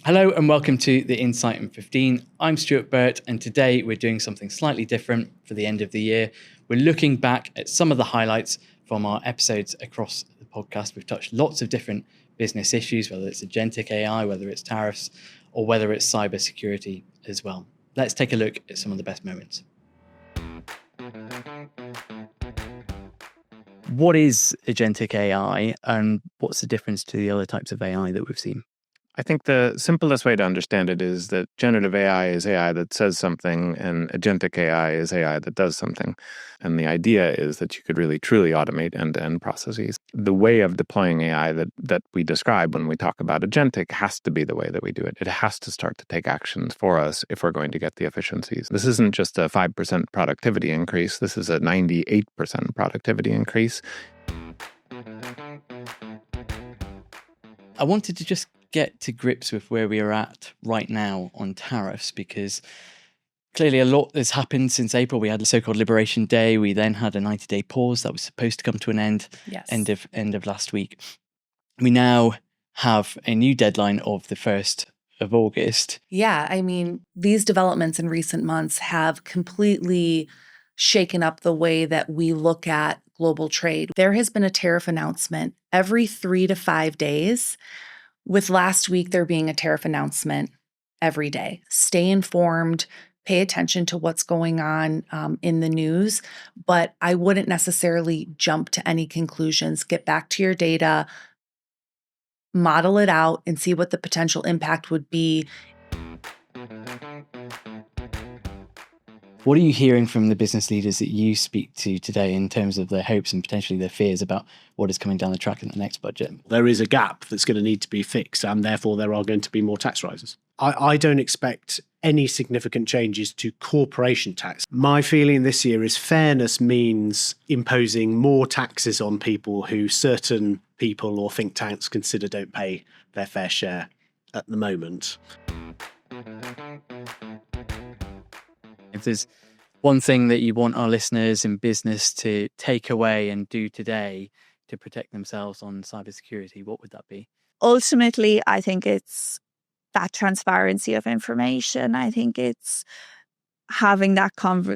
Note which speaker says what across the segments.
Speaker 1: Hello and welcome to the Insight in 15. I'm Stuart Burt, and today we're doing something slightly different for the end of the year. We're looking back at some of the highlights from our episodes across the podcast. We've touched lots of different business issues, whether it's agentic AI, whether it's tariffs, or whether it's cybersecurity as well. Let's take a look at some of the best moments. What is agentic AI and what's the difference to the other types of AI that we've seen?
Speaker 2: I think the simplest way to understand it is that generative AI is AI that says something and agentic AI is AI that does something. And the idea is that you could really truly automate end-to-end processes. The way of deploying AI that we describe when we talk about agentic has to be the way that we do it. It has to start to take actions for us if we're going to get the efficiencies. This isn't just a 5% productivity increase. This is a 98% productivity increase.
Speaker 1: I wanted to just get to grips with where we are at right now on tariffs, because clearly a lot has happened since April. We had the so-called Liberation Day. We then had a 90-day pause that was supposed to come to an end end of last week. We now have a new deadline of the 1st of August.
Speaker 3: Yeah, I mean, these developments in recent months have completely shaken up the way that we look at global trade. There has been a tariff announcement every 3 to 5 days, with last week there being a tariff announcement every day. Stay informed, pay attention to what's going on in the news, but I wouldn't necessarily jump to any conclusions. Get back to your data, model it out, and see what the potential impact would be.
Speaker 1: What are you hearing from the business leaders that you speak to today in terms of their hopes and potentially their fears about what is coming down the track in the next budget?
Speaker 4: There is a gap that's going to need to be fixed, and therefore there are going to be more tax rises. I don't expect any significant changes to corporation tax. My feeling this year is fairness means imposing more taxes on people who certain people or think tanks consider don't pay their fair share at the moment.
Speaker 1: If there's one thing that you want our listeners in business to take away and do today to protect themselves on cybersecurity, what would that be?
Speaker 5: Ultimately, I think it's that transparency of information. I think it's having that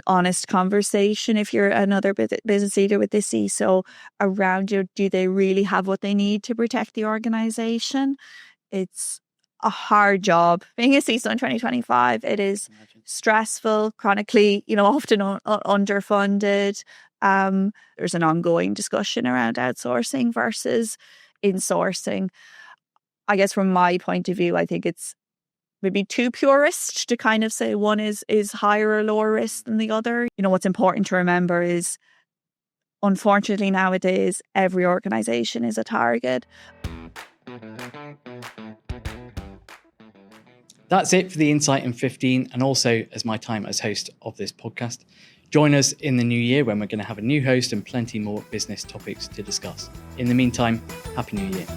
Speaker 5: honest conversation. If you're another business leader with the CISO around you, do they really have what they need to protect the organization? It's a hard job. Being a CISO in 2025, it is stressful, chronically, often underfunded. There's an ongoing discussion around outsourcing versus insourcing. I guess from my point of view, I think it's maybe too purist to kind of say one is higher or lower risk than the other. What's important to remember is, unfortunately nowadays, every organization is a target.
Speaker 1: That's it for the Insight in 15, and also as my time as host of this podcast. Join us in the new year when we're going to have a new host and plenty more business topics to discuss. In the meantime, Happy New Year.